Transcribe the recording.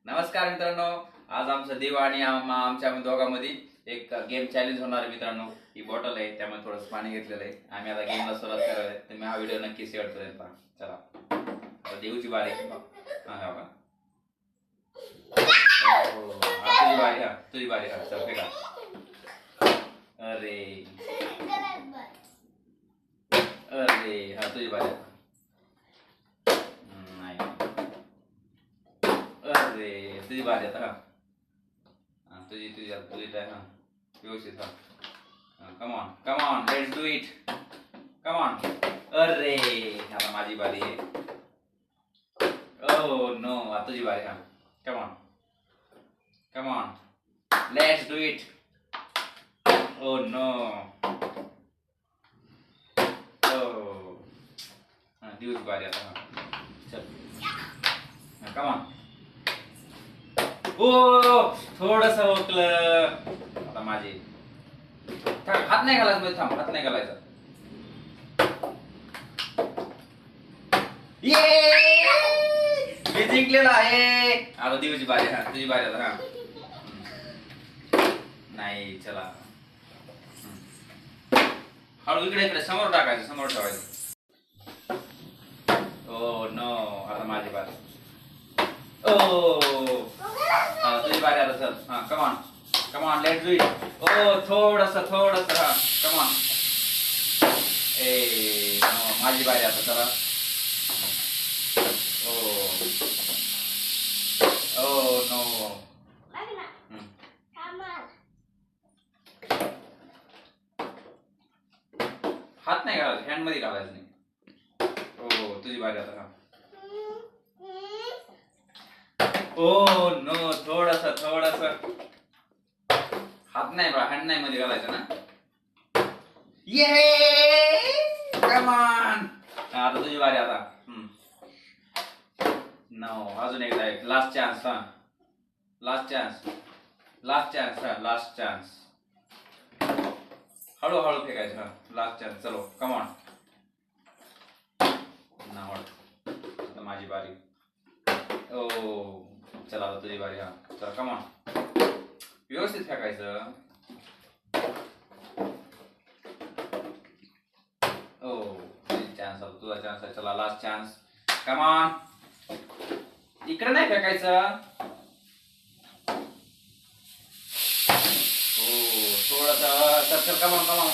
नमस्कार मित्रांनो, आज आमचा देव आणि आमच्या दोघांमध्ये एक गेम चॅलेंज होणार आहे मित्रांनो. ही बॉटल आहे, त्यामुळे थोडंसं पाणी घेतलेलं आहे. आम्ही आता गेमला सुरुवात करणार आहे. तुम्ही हा व्हिडिओ नक्की शेअर करेल पहा. चला, आता देवची बारी आहे. हा का तुझी बारी. तुझी बारी. चल फेका. अरे अरे तुझी बारी. नाही, अरे तुझी बारी आता. तुझी तुझी तुझी व्यवस्थित. कम on let's do it. Come on. अरे आता माझी बारी आहे. ओह नो, आता तुझी बारी. Come on let's do it. Oh no. Oh दिवस बारी आता. चल कम ऑन. ओ थोडस ओकलं. आता माझी. हात नाही घालायचं मध्ये. थांब, हात नाही घालायचा. ये मी जिंकलेला आहे. आता दिवची बारी. तुझी बारी आता. नाही, चला हळू इकडे समोर टाकायचं, समोर ठेवायचं. ओ नो, आता माझी बारी. ओ तुझी बारी आता. चल come on let's do it. Oh थोडस. Come on. ए नो, माझी बारी आता. चला. Oh no. हात नाही घालायचं, हँड मध्ये घालायचं नाही. ओ तुझी बारी आता. ओ नो, थोडस. हात नाही बा, हँड नाही मध्ये घालायचं ना. ये कम ऑन. आता तुझी बारी आता. नो, अजून एकदा. एक लास्ट चान्स. Last chance. हळू फेकायचं. Last chance. चलो कम ऑन. नाव आता माझी बारी. ओ चला, आता तुझी बारी. चला कम ऑन. व्यवस्थित फेकायचं. ओ चान्स. तुझा चान्स आहे. चला लास्ट चान्स. Come on. इकडे नाही फेकायचं. थोडासा. चल कम ऑन.